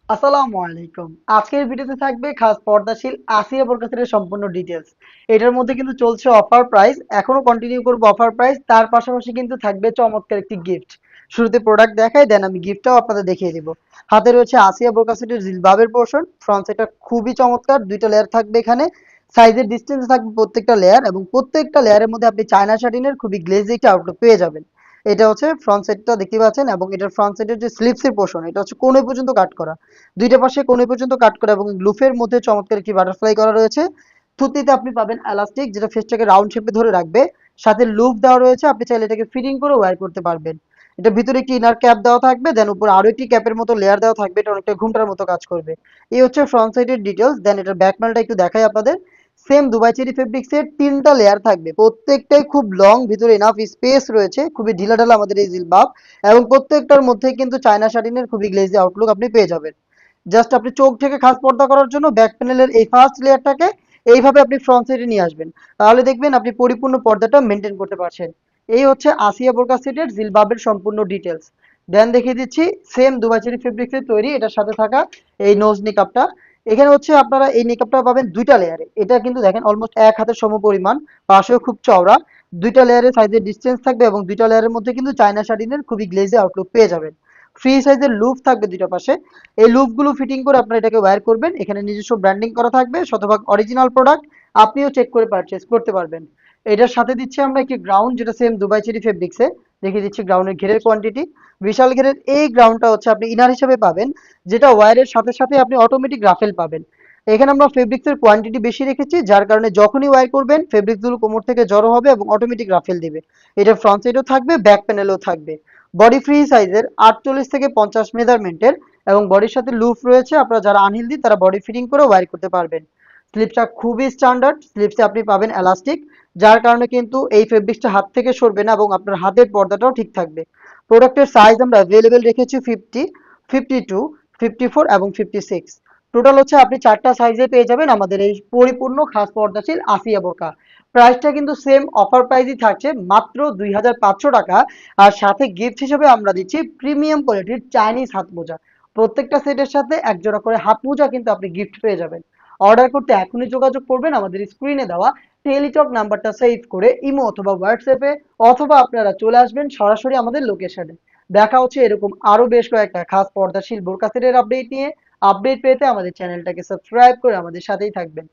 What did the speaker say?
আসসালামু আলাইকুম। আজকের ভিডিওতে থাকবে খাস পর্দাশীল আসিয়া বোরকাসের সম্পূর্ণ ডিটেলস। এটার মধ্যে কিন্তু চলছে অফার প্রাইস, এখনো কন্টিনিউ করবো অফার প্রাইস। তার পাশাপাশি কিন্তু থাকবে চমৎকার একটি গিফট। শুরুতে প্রোডাক্ট দেখাই, দেন আমি গিফটটাও আপনাদের দেখিয়ে দিব। হাতে রয়েছে আসিয়া বোরকাসেটের জিলবাবের পোর্শন। ফ্রন্ট সাইডটা খুবই চমৎকার, দুইটা লেয়ার থাকবে এখানে। সাইজের ডিস্টেন্স থাকবে প্রত্যেকটা লেয়ার, এবং প্রত্যেকটা লেয়ারের মধ্যে আপনি চায়না শাটিনের খুবই গ্লেজি একটা আউটলুক পেয়ে যাবেন। এটা হচ্ছে ফ্রন্ট সাইডটা দেখতে পাচ্ছেন, এবং এটার ফ্রন্ট সাইডের যে স্লিপসের পোর্শন, এটা হচ্ছে কোণে পর্যন্ত কাট করা। দুইটা পাশে কোণে পর্যন্ত কাট করা, এবং লুফের মধ্যে চমৎকার একটি বাটারফ্লাই করা রয়েছে। থুতনিতে আপনি পাবেন এলাস্টিক, যেটা ফেসটাকে রাউন্ড শেপে ধরে রাখবে। সাথে লুপ দেওয়া রয়েছে, আপনি চাইলে এটাকে ফিটিং করে ওয়্যার করতে পারবেন। এটা ভিতরে একটি ইনার ক্যাপ দেওয়া থাকবে, দেন উপর আরো একটি ক্যাপের মতো লেয়ার দেওয়া থাকবে, এটা অনেকটা ঘুমটার মতো কাজ করবে। এই হচ্ছে ফ্রন্ট সাইডের ডিটেলস। দেন এটার ব্যাক প্যানেলটা একটু দেখাই আপনাদের। সেম দুবাই চেরি ফেব্রিক্সের তিনটা লেয়ার থাকবে, প্রত্যেকটাই খুব লং, ভিতরে এনাফ স্পেস রয়েছে, খুবই ঢিলাঢালা আমাদের এই জিলবাব। এবং প্রত্যেকটার মধ্যে কিন্তু চায়না শাটিনের খুবই গ্লেজি আউটলুক আপনি পেয়ে যাবেন। জাস্ট আপনি চোখ থেকে খাস পর্দা করার জন্য ব্যাক প্যানেলের এই ফার্স্ট লেয়ারটাকে এইভাবে আপনি ফ্রন্ট সাইডে নিয়ে আসবেন। তাহলে দেখবেন আপনি পরিপূর্ণ পর্দাটা মেনটেন করতে পারছেন। এই হচ্ছে আসিয়া বোরকা সেটের জিলবাবের সম্পূর্ণ ডিটেলস। দেন দেখিয়ে দিচ্ছি সেম দুবাই চেরি ফেব্রিক্সের তৈরি এটার সাথে থাকা এই নোজ নিকাপটা। এখানে হচ্ছে আপনারা এই নিকাপটা পাবেন দুইটা লেয়ারে। এটা কিন্তু দেখেন অলমোস্ট এক হাতের সম পরিমাণ, পাশেও খুব চওড়া। দুইটা লেয়ারের সাইজের ডিস্টেন্স থাকবে, এবং দুইটা লেয়ারের মধ্যে কিন্তু চায়না শাটিনের খুবই গ্লেজি আউটলুক পেয়ে যাবেন। ফ্রি সাইজের লুপ থাকবে দুইটা পাশে। এই লুপগুলো ফিটিং করে আপনারা এটাকে ওয়্যার করবেন। এখানে নিজস্ব ব্র্যান্ডিং করা থাকবে, শতভাগ অরিজিনাল প্রোডাক্ট। আপনিও চেক করে পারচেজ করতে পারবেন। এটার সাথে দিচ্ছি আমরা একটি গ্রাউন্ড, যেটা সেম দুবাই চেরি ফেব্রিক্সে। দেখিয়ে দিচ্ছি গ্রাউন্ডের ঘেরের কোয়ান্টিটি। বিশাল ঘেরের এই গ্রাউন্ডটা হচ্ছে আপনি ইনার হিসেবে পাবেন, যেটা ওয়্যারের সাথে সাথে আপনি অটোমেটিক রাফেল পাবেন। এখানে আমরা ফেব্রিক্সের কোয়ান্টিটি বেশি রেখেছি, যার কারণে যখনই ওয়্যার করবেন ফেব্রিক্সগুলো কোমর থেকে জড়ো হবে এবং অটোমেটিক রাফেল দিবে। এটা ফ্রন্ট সাইডেও থাকবে, ব্যাক প্যানেলেও থাকবে। বডি ফ্রি সাইজের 48 থেকে 50 মেজারমেন্টের, এবং বডির সাথে লুপ রয়েছে, আপনারা যারা আনহেলদি তারা বডি ফিটিং করে ওয়্যার করতে পারবেন। স্লিপসটা খুবই স্ট্যান্ডার্ড, স্লিপসে আপনি পাবেন এলাস্টিক, যার কারণে কিন্তু এই ফেব্রিক্সটা হাত থেকে সরবে না, এবং আপনার হাতের পর্দাটাও ঠিক থাকবে। প্রোডাক্টের সাইজ আমরা অ্যাভেলেবেল রেখেছি 50, 52, 54 এবং 56। টোটাল হচ্ছে আপনি চারটা সাইজে পেয়ে যাবেন আমাদের এই পরিপূর্ণ খাস পর্দাশীল আসিয়া বোরকা। প্রাইসটা কিন্তু সেম অফার প্রাইসই থাকছে, মাত্র 2500 টাকা। আর সাথে গিফট হিসেবে আমরা দিচ্ছি প্রিমিয়াম কোয়ালিটির চাইনিজ হাত মোজা। প্রত্যেকটা সেটের সাথে এক জোড়া করে হাত মোজা কিন্তু আপনি গিফট পেয়ে যাবেন। অর্ডার করতে এখনই যোগাযোগ করবেন আমাদের স্ক্রিনে দেওয়া টেলিটক নাম্বারটা সেভ করে ইমো অথবা হোয়াটসঅ্যাপে, অথবা আপনারা চলে আসবেন সরাসরি আমাদের লোকেশনে। দেখা হচ্ছে এরকম আরো বেশ কয়েকটা খাস পর্দাশীল বোরকা সেটের আপডেট নিয়ে। আপডেট পেতে আমাদের চ্যানেলটাকে সাবস্ক্রাইব করে আমাদের সাথেই থাকবেন।